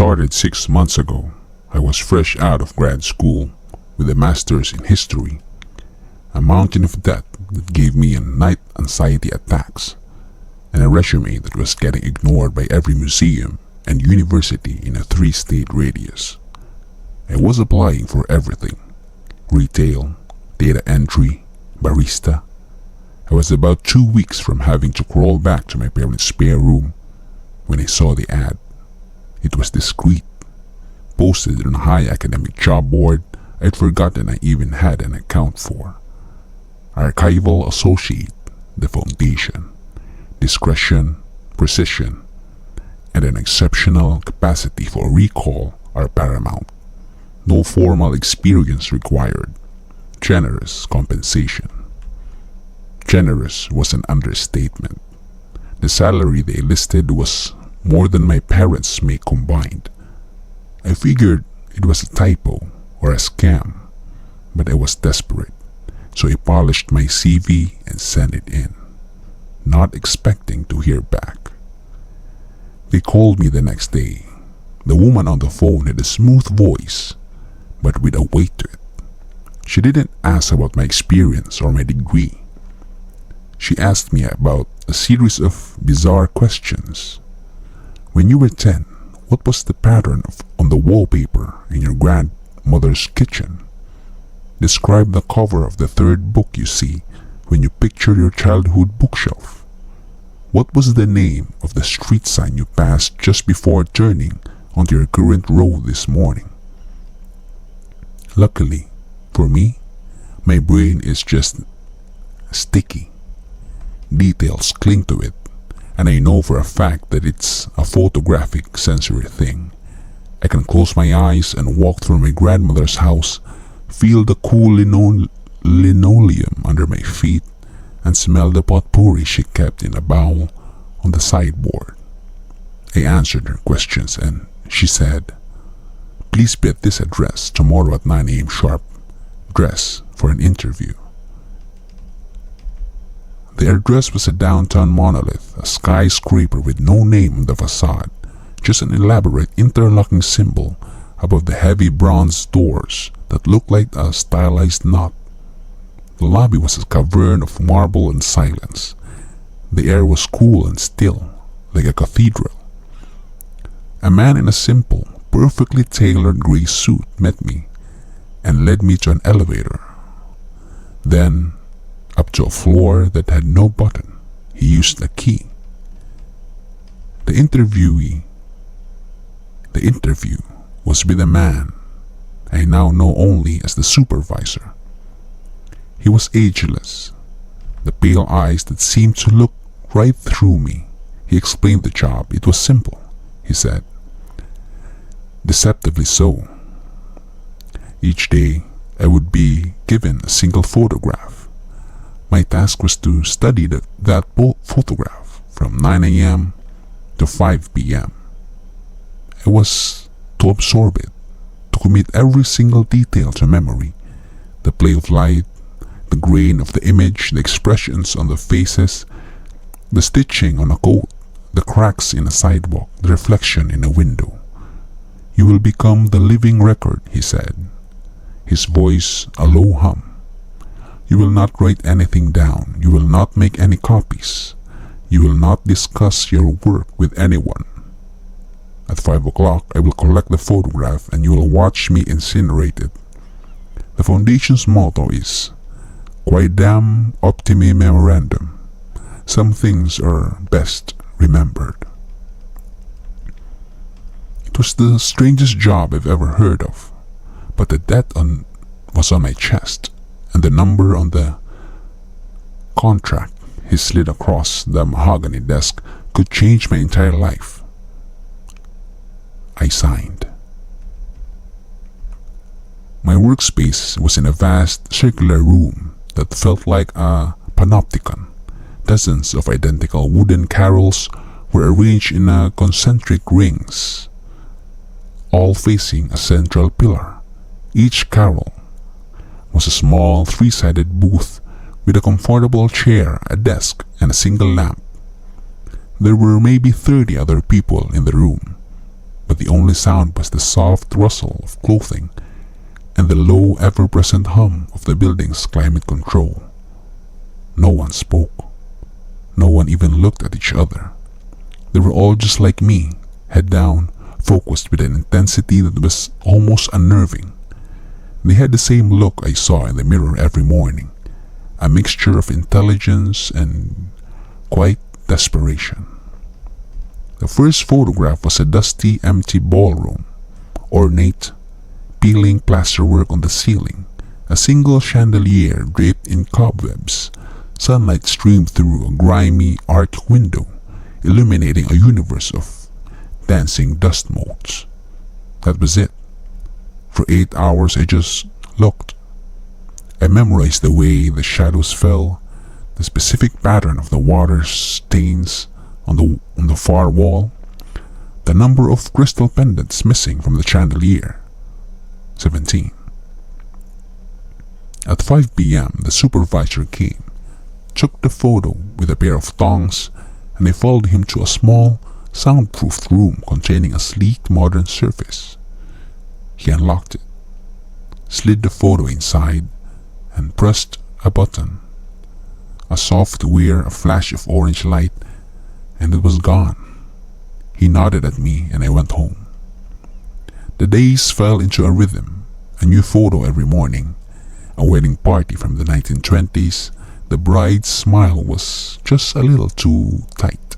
started 6 months ago. I was fresh out of grad school with a master's in history, a mountain of debt that gave me night anxiety attacks, and a resume that was getting ignored by every museum and university in a 3-state radius. I was applying for everything: retail, data entry, barista. I was about 2 weeks from having to crawl back to my parents' spare room when I saw the ad. It was discreet, posted on a high academic job board I'd forgotten I even had an account for. Archival associate, the foundation. Discretion, precision, and an exceptional capacity for recall are paramount. No formal experience required. Generous compensation. Generous was an understatement. The salary they listed was more than my parents make combined. I figured it was a typo or a scam, but I was desperate, so I polished my CV and sent it in, not expecting to hear back. They called me the next day. The woman on the phone had a smooth voice, but with a weight to it. She didn't ask about my experience or my degree. She asked me about a series of bizarre questions. When you were 10, what was the pattern on the wallpaper in your grandmother's kitchen? Describe the cover of the third book you see when you picture your childhood bookshelf. What was the name of the street sign you passed just before turning onto your current road this morning? Luckily, for me, my brain is just sticky. Details cling to it, and I know for a fact that it's a photographic sensory thing. I can close my eyes and walk through my grandmother's house, feel the cool linoleum under my feet, and smell the potpourri she kept in a bowl on the sideboard. I answered her questions and she said, "Please be at this address tomorrow at 9 a.m. sharp. Dress for an interview." The address was a downtown monolith, a skyscraper with no name on the facade, just an elaborate interlocking symbol above the heavy bronze doors that looked like a stylized knot. The lobby was a cavern of marble and silence. The air was cool and still, like a cathedral. A man in a simple, perfectly tailored gray suit met me and led me to an elevator. Then, up to a floor that had no button. He used a key. The interview was with a man I now know only as the supervisor. He was ageless, the pale eyes that seemed to look right through me. He explained the job. It was simple, he said. Deceptively so. Each day, I would be given a single photograph. My task was to study that photograph from 9 a.m. to 5 p.m. I was to absorb it, to commit every single detail to memory: the play of light, the grain of the image, the expressions on the faces, the stitching on a coat, the cracks in a sidewalk, the reflection in a window. "You will become the living record," he said, his voice a low hum. "You will not write anything down. You will not make any copies. You will not discuss your work with anyone. At 5 o'clock, I will collect the photograph and you will watch me incinerate it. The foundation's motto is Quaedam Optime Memorandum. Some things are best remembered." It was the strangest job I've ever heard of, but the debt was on my chest, and the number on the contract he slid across the mahogany desk could change my entire life. I signed. My workspace was in a vast circular room that felt like a panopticon. Dozens of identical wooden carrels were arranged in concentric rings, all facing a central pillar. Each carrel was a small 3-sided booth with a comfortable chair, a desk, and a single lamp. There were maybe 30 other people in the room, but the only sound was the soft rustle of clothing and the low, ever-present hum of the building's climate control. No one spoke. No one even looked at each other. They were all just like me, head down, focused with an intensity that was almost unnerving. They had the same look I saw in the mirror every morning, a mixture of intelligence and quiet desperation. The first photograph was a dusty, empty ballroom, ornate, peeling plasterwork on the ceiling, a single chandelier draped in cobwebs. Sunlight streamed through a grimy arched window, illuminating a universe of dancing dust motes. That was it. For 8 hours I just looked. I memorized the way the shadows fell, the specific pattern of the water stains on the far wall, the number of crystal pendants missing from the chandelier. 17. At 5 p.m. the supervisor came, took the photo with a pair of tongs, and I followed him to a small, soundproofed room containing a sleek modern surface. He unlocked it, slid the photo inside, and pressed a button. A soft whir, a flash of orange light, and it was gone. He nodded at me and I went home. The days fell into a rhythm, a new photo every morning, a wedding party from the 1920s. The bride's smile was just a little too tight.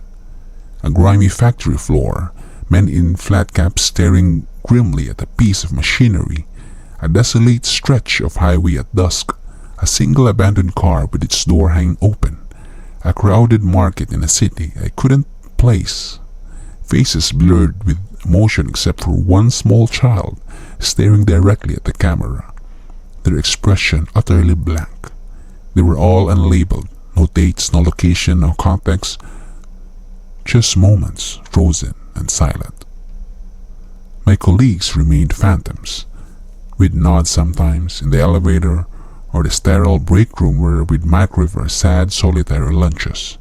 A grimy factory floor, men in flat caps staring grimly at a piece of machinery, a desolate stretch of highway at dusk, a single abandoned car with its door hanging open, a crowded market in a city I couldn't place, faces blurred with emotion except for one small child staring directly at the camera, their expression utterly blank. They were all unlabeled, no dates, no location, no context, just moments frozen and silent. My colleagues remained phantoms. We'd nod sometimes in the elevator or the sterile break room where we'd microwave our sad, solitary lunches.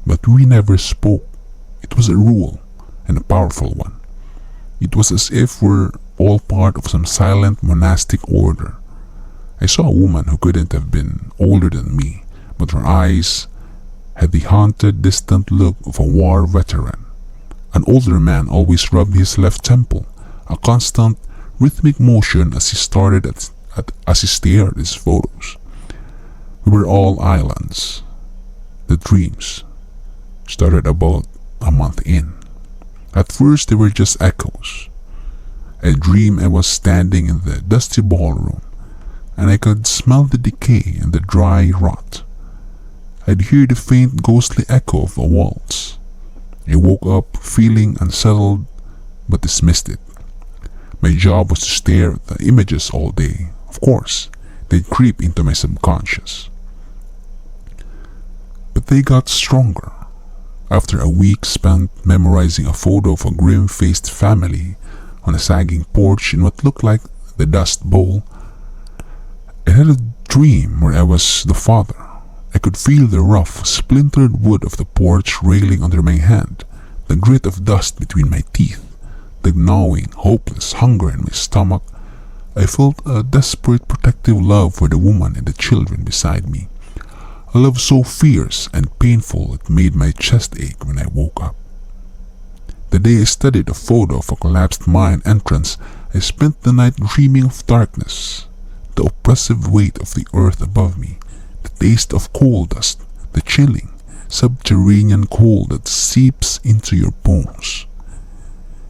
But we never spoke. It was a rule, and a powerful one. It was as if we're all part of some silent monastic order. I saw a woman who couldn't have been older than me, but her eyes had the haunted, distant look of a war veteran. An older man always rubbed his left temple, a constant, rhythmic motion as he stared at his photos. We were all islands. The dreams started about a month in. At first they were just echoes. I dreamed I was standing in the dusty ballroom, and I could smell the decay and the dry rot. I'd hear the faint ghostly echo of a waltz. I woke up feeling unsettled but dismissed it. My job was to stare at the images all day. Of course, they'd creep into my subconscious. But they got stronger. After a week spent memorizing a photo of a grim-faced family on a sagging porch in what looked like the Dust Bowl, I had a dream where I was the father. I could feel the rough, splintered wood of the porch railing under my hand, the grit of dust between my teeth, the gnawing, hopeless hunger in my stomach. I felt a desperate protective love for the woman and the children beside me, a love so fierce and painful it made my chest ache when I woke up. The day I studied a photo of a collapsed mine entrance, I spent the night dreaming of darkness, the oppressive weight of the earth above me, the taste of coal dust, the chilling, subterranean cold that seeps into your bones.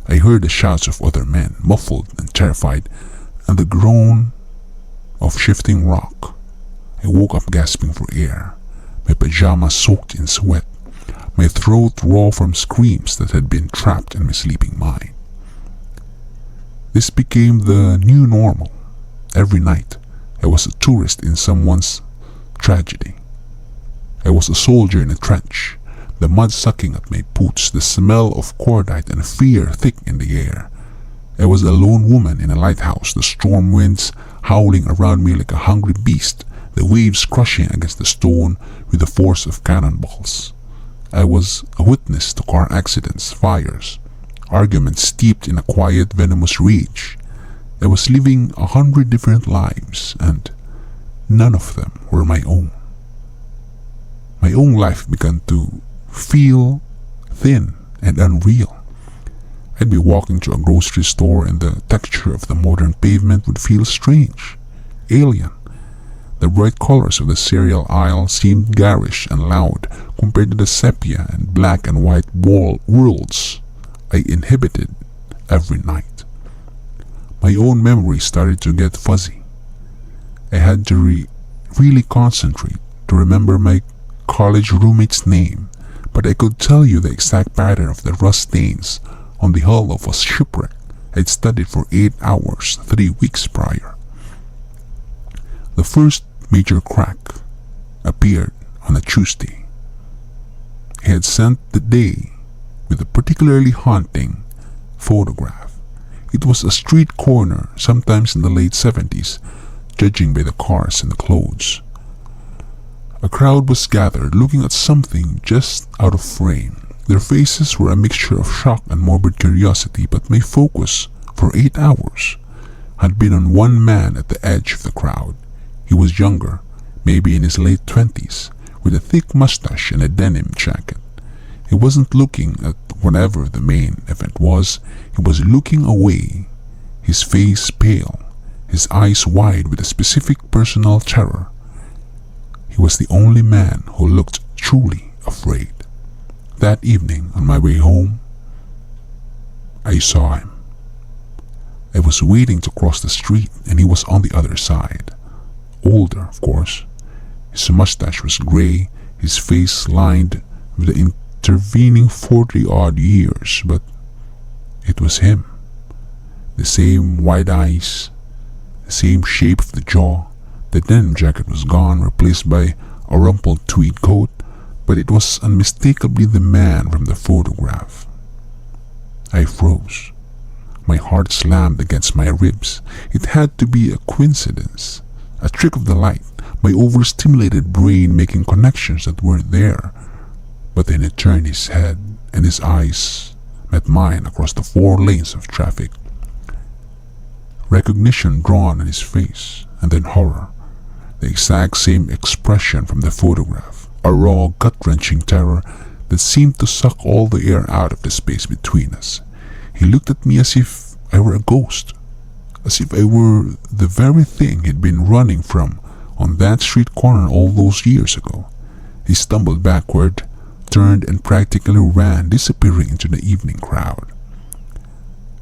I heard the shouts of other men, muffled and terrified, and the groan of shifting rock. I woke up gasping for air, my pajamas soaked in sweat, my throat raw from screams that had been trapped in my sleeping mind. This became the new normal. Every night, I was a tourist in someone's tragedy. I was a soldier in a trench, the mud sucking at my boots, the smell of cordite and fear thick in the air. I was a lone woman in a lighthouse, the storm winds howling around me like a hungry beast, the waves crushing against the stone with the force of cannonballs. I was a witness to car accidents, fires, arguments steeped in a quiet, venomous rage. I was living 100 different lives, and none of them were my own. My own life began to feel thin and unreal. I'd be walking to a grocery store and the texture of the modern pavement would feel strange, alien. The bright colors of the cereal aisle seemed garish and loud compared to the sepia and black and white worlds I inhabited every night. My own memory started to get fuzzy. I had to really concentrate to remember my college roommate's name, but I could tell you the exact pattern of the rust stains on the hull of a shipwreck I'd studied for 8 hours 3 weeks prior. The first major crack appeared on a Tuesday. I had sent the day with a particularly haunting photograph. It was a street corner, sometimes in the late 70s, judging by the cars and the clothes. A crowd was gathered looking at something just out of frame. Their faces were a mixture of shock and morbid curiosity, but my focus for 8 hours had been on one man at the edge of the crowd. He was younger, maybe in his late 20s, with a thick mustache and a denim jacket. He wasn't looking at whatever the main event was. He was looking away, his face pale, his eyes wide with a specific personal terror. He was the only man who looked truly afraid. That evening, on my way home, I saw him. I was waiting to cross the street and he was on the other side. Older, of course. His mustache was gray, his face lined with the intervening 40-odd years, but it was him. The same wide eyes, the same shape of the jaw. The denim jacket was gone, replaced by a rumpled tweed coat, but it was unmistakably the man from the photograph. I froze. My heart slammed against my ribs. It had to be a coincidence, a trick of the light, my overstimulated brain making connections that weren't there. But then he turned his head and his eyes met mine across the 4 lanes of traffic. Recognition drawn on his face, and then horror. The exact same expression from the photograph. A raw, gut-wrenching terror that seemed to suck all the air out of the space between us. He looked at me as if I were a ghost, as if I were the very thing he'd been running from on that street corner all those years ago. He stumbled backward, turned and practically ran, disappearing into the evening crowd.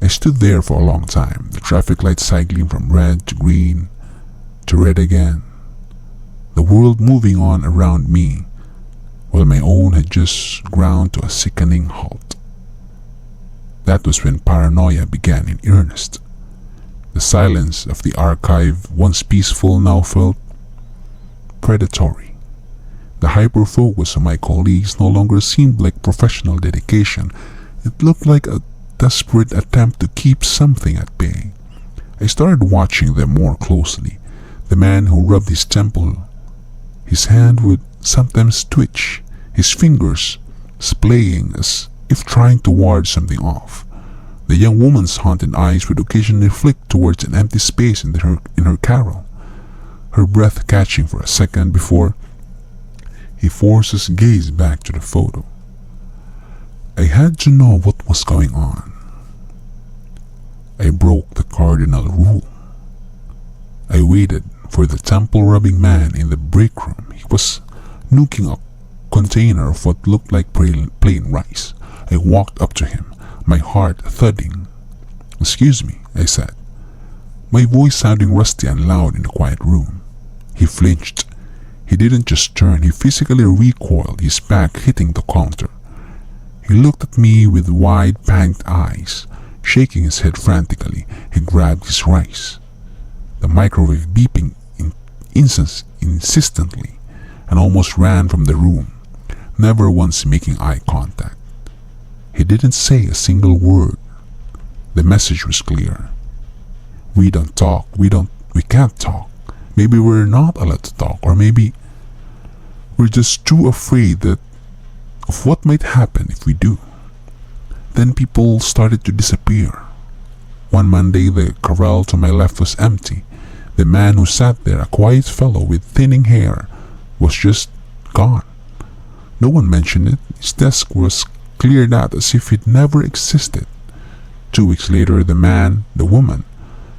I stood there for a long time, the traffic light cycling from red to green to red again, the world moving on around me, while my own had just ground to a sickening halt. That was when paranoia began in earnest. The silence of the archive, once peaceful, now felt predatory. The hyper-focus of my colleagues no longer seemed like professional dedication. It looked like a desperate attempt to keep something at bay. I started watching them more closely. The man who rubbed his temple, his hand would sometimes twitch, his fingers splaying as if trying to ward something off. The young woman's haunted eyes would occasionally flick towards an empty space in her carrel, her breath catching for a second before he forced his gaze back to the photo. I had to know what was going on. I broke the cardinal rule. I waited for the temple-rubbing man in the break room. He was nuking a container of what looked like plain rice. I walked up to him, my heart thudding. "Excuse me," I said, my voice sounding rusty and loud in the quiet room. He flinched. He didn't just turn, he physically recoiled, his back hitting the counter. He looked at me with wide, panicked eyes, shaking his head frantically. He grabbed his rice, the microwave beeping insistently, and almost ran from the room, never once making eye contact. He didn't say a single word. The message was clear. We don't talk. We can't talk. Maybe we're not allowed to talk, or maybe we're just too afraid of what might happen if we do. Then people started to disappear. One Monday, the corral to my left was empty. The man who sat there, a quiet fellow with thinning hair, was just gone. No one mentioned it. His desk was cleared out as if it never existed. 2 weeks later, the woman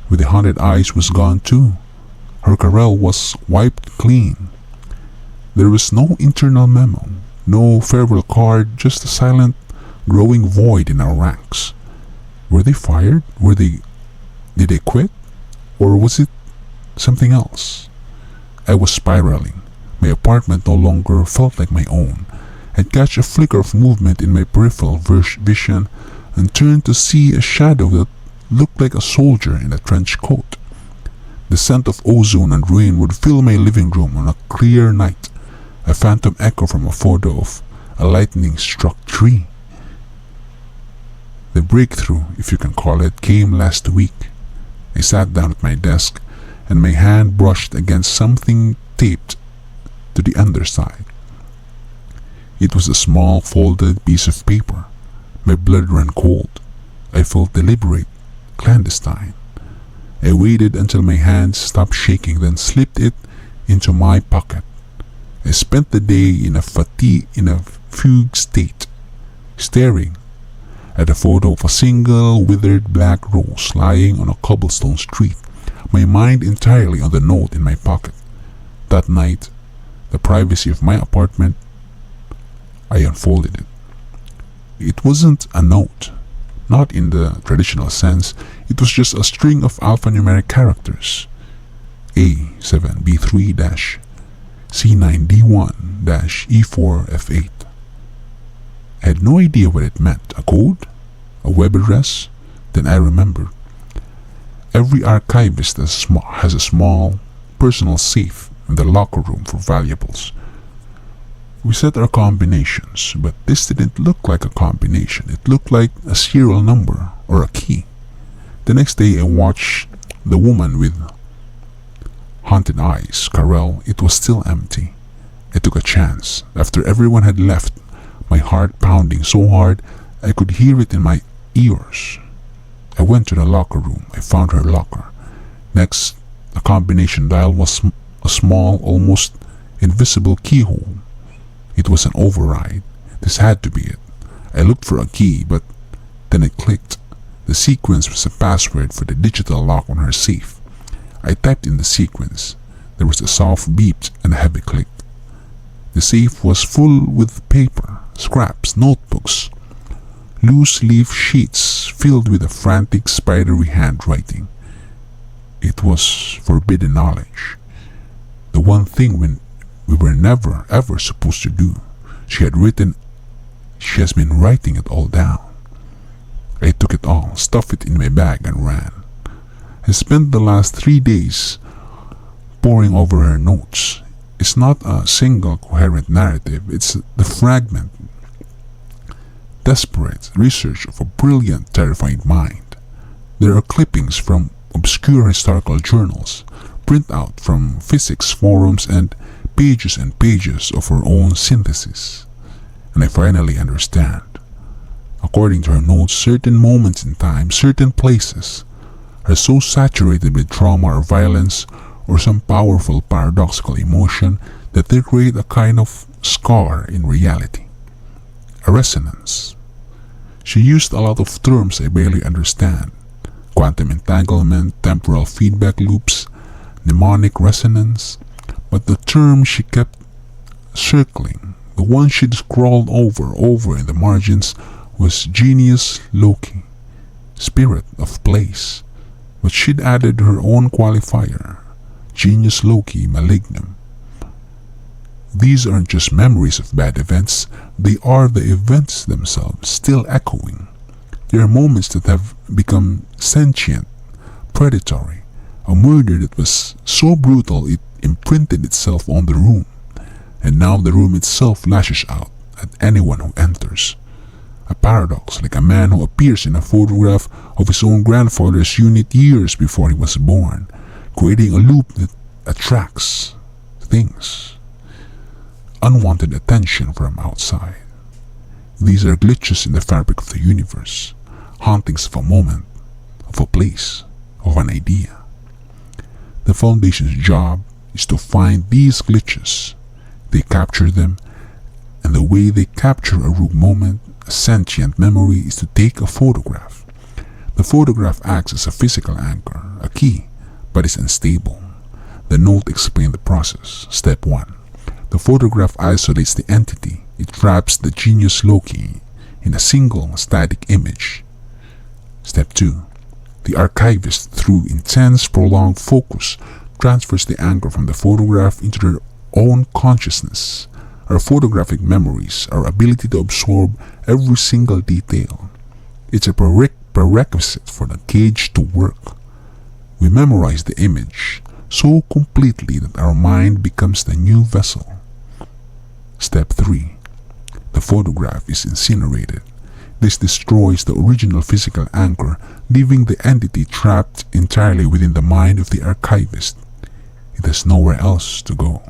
with the haunted eyes was gone too. Her corral was wiped clean. There was no internal memo, no farewell card, just a silent, growing void in our ranks. Were they fired? Did they quit? Or was it something else? I was spiraling. My apartment no longer felt like my own. I'd catch a flicker of movement in my peripheral vision and turned to see a shadow that looked like a soldier in a trench coat. The scent of ozone and rain would fill my living room on a clear night, a phantom echo from a photo of a lightning-struck tree. The breakthrough, if you can call it, came last week. I sat down at my desk and my hand brushed against something taped to the underside. It was a small folded piece of paper. My blood ran cold. I felt deliberate, clandestine. I waited until my hands stopped shaking, then slipped it into my pocket. I spent the day in a fugue state, staring at a photo of a single withered black rose lying on a cobblestone street, my mind entirely on the note in my pocket. That night, the privacy of my apartment, I unfolded it. It wasn't a note, not in the traditional sense. It was just a string of alphanumeric characters. A7B3-C9D1-E4F8. I had no idea what it meant. A code? A web address? Then I remembered. Every archivist has a small, personal safe in the locker room for valuables. We set our combinations, but this didn't look like a combination. It looked like a serial number or a key. The next day I watched the woman with haunted eyes corral. It was still empty. I took a chance. After everyone had left, my heart pounding so hard I could hear it in my ears. I went to the locker room. I found her locker. Next, the combination dial was a small, almost invisible keyhole. It was an override. This had to be it. I looked for a key, but then it clicked. The sequence was a password for the digital lock on her safe. I typed in the sequence. There was a soft beep and a heavy click. The safe was full with paper, scraps, notebooks, loose leaf sheets filled with a frantic, spidery handwriting. It was forbidden knowledge. The one thing we were never ever supposed to do. She has been writing it all down. I took it all, stuffed it in my bag and ran. I spent the last 3 days poring over her notes. It's not a single coherent narrative, it's the fragment, desperate research of a brilliant, terrifying mind. There are clippings from obscure historical journals, printout from physics forums, and pages of her own synthesis. And I finally understand. According to her notes, certain moments in time, certain places, are so saturated with trauma or violence or some powerful paradoxical emotion that they create a kind of scar in reality. A resonance. She used a lot of terms I barely understand. Quantum entanglement, temporal feedback loops, mnemonic resonance. But the term she kept circling, the one she'd scrawled over in the margins, was genius loci, spirit of place. But she'd added her own qualifier, genius loci malignum. These aren't just memories of bad events, they are the events themselves, still echoing. There are moments that have become sentient, predatory, a murder that was so brutal it imprinted itself on the room, and now the room itself lashes out at anyone who enters. A paradox, like a man who appears in a photograph of his own grandfather's unit years before he was born, creating a loop that attracts things, unwanted attention from outside. These are glitches in the fabric of the universe, hauntings of a moment, of a place, of an idea. The Foundation's job is to find these glitches. They capture them, and the way they capture a rogue moment, a sentient memory, is to take a photograph. The photograph acts as a physical anchor, a key, but is unstable. The note explains the process. Step 1. The photograph isolates the entity. It traps the genius Loki in a single static image. Step 2. The archivist, through intense prolonged focus, transfers the anchor from the photograph into their own consciousness. Our photographic memories, our ability to absorb every single detail. It's a prerequisite for the cage to work. We memorize the image so completely that our mind becomes the new vessel. Step 3. The photograph is incinerated. This destroys the original physical anchor, leaving the entity trapped entirely within the mind of the archivist. It has nowhere else to go.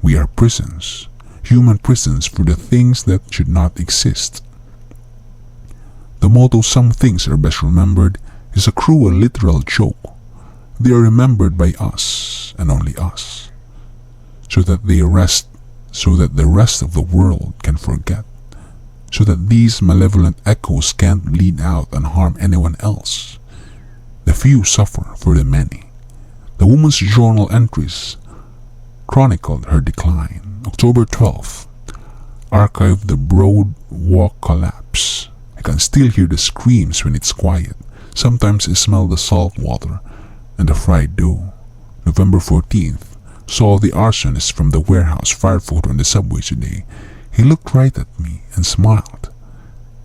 We are prisons, human prisons for the things that should not exist. The motto, "Some things are best remembered," is a cruel literal joke. They are remembered by us and only us, so that the rest of the world can forget, so that these malevolent echoes can't bleed out and harm anyone else. The few suffer for the many. The woman's journal entries chronicled her decline. October 12th, archived the Broad Walk collapse. I can still hear the screams when it's quiet. Sometimes I smell the salt water and the fried dough. November 14th, saw the arsonist from the warehouse fired photo on the subway today. He looked right at me and smiled.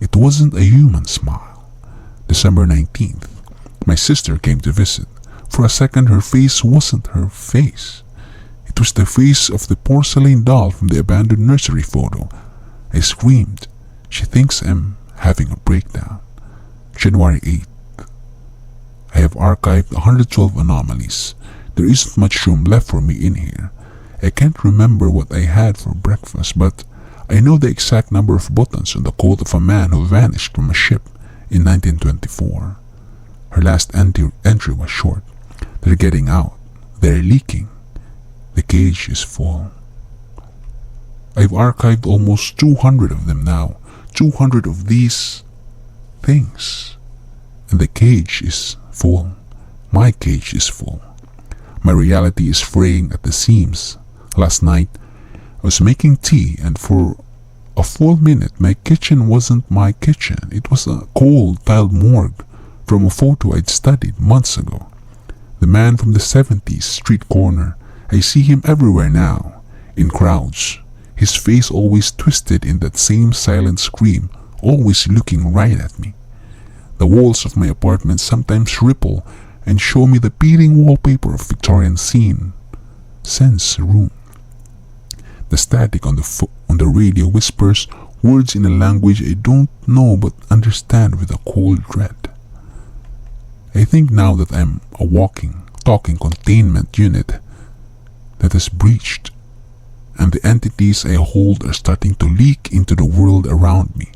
It wasn't a human smile. December 19th, my sister came to visit. For a second, her face wasn't her face. It was the face of the porcelain doll from the abandoned nursery photo. I screamed. She thinks I'm having a breakdown. January 8th. I have archived 112 anomalies. There isn't much room left for me in here. I can't remember what I had for breakfast, but I know the exact number of buttons on the coat of a man who vanished from a ship in 1924. Her last entry was short. They're getting out. They're leaking. The cage is full. I've archived almost 200 of them now. 200 of these things. And the cage is full. My cage is full. My reality is fraying at the seams. Last night, I was making tea, and for a full minute my kitchen wasn't my kitchen. It was a cold tiled morgue from a photo I'd studied months ago. The man from the 70s street corner. I see him everywhere now, in crowds. His face always twisted in that same silent scream, always looking right at me. The walls of my apartment sometimes ripple and show me the peeling wallpaper of Victorian scene. Sense room. The static on the radio whispers words in a language I don't know but understand with a cold dread. I think now that I'm a walking, talking containment unit that has breached, and the entities I hold are starting to leak into the world around me.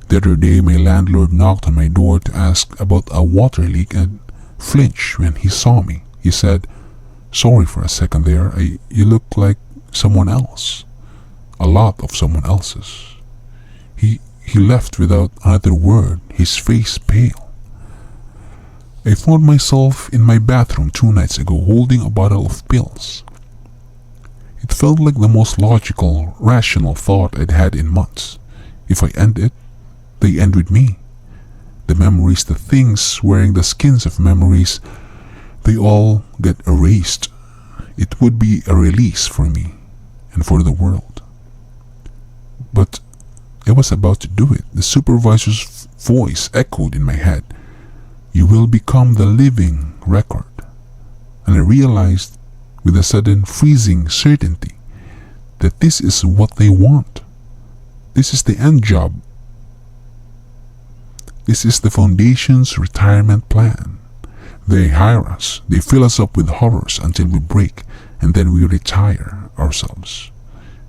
The other day, my landlord knocked on my door to ask about a water leak and flinched when he saw me. He said, "Sorry for a second there, you look like someone else. A lot of someone else's." He left without another word, his face pale. I found myself in my bathroom 2 nights ago holding a bottle of pills. It felt like the most logical, rational thought I'd had in months. If I end it, they end with me. The memories, the things wearing the skins of memories, they all get erased. It would be a release for me and for the world. But I was about to do it. The supervisor's voice echoed in my head. "You will become the living record." And I realized with a sudden freezing certainty that this is what they want. This is the end job. This is the Foundation's retirement plan. They hire us, they fill us up with horrors until we break, and then we retire ourselves.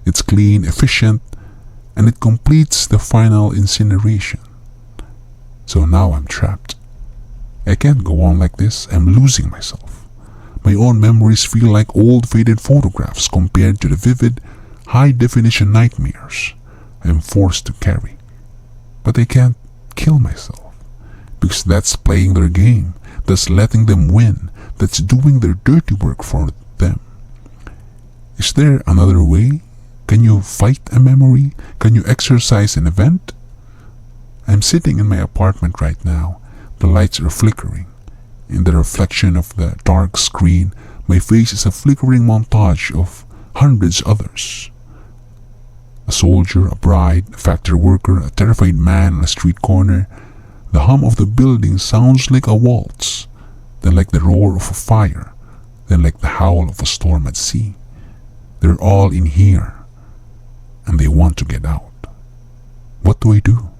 It's clean, efficient, and it completes the final incineration. So now I'm trapped. I can't go on like this. I'm losing myself. My own memories feel like old faded photographs compared to the vivid, high-definition nightmares I'm forced to carry. But I can't kill myself, because that's playing their game, that's letting them win, that's doing their dirty work for them. Is there another way? Can you fight a memory? Can you exercise an event? I'm sitting in my apartment right now. The lights are flickering. In the reflection of the dark screen, my face is a flickering montage of hundreds others. A soldier, a bride, a factory worker, a terrified man on a street corner. The hum of the building sounds like a waltz, then like the roar of a fire, then like the howl of a storm at sea. They're all in here, and they want to get out. What do I do?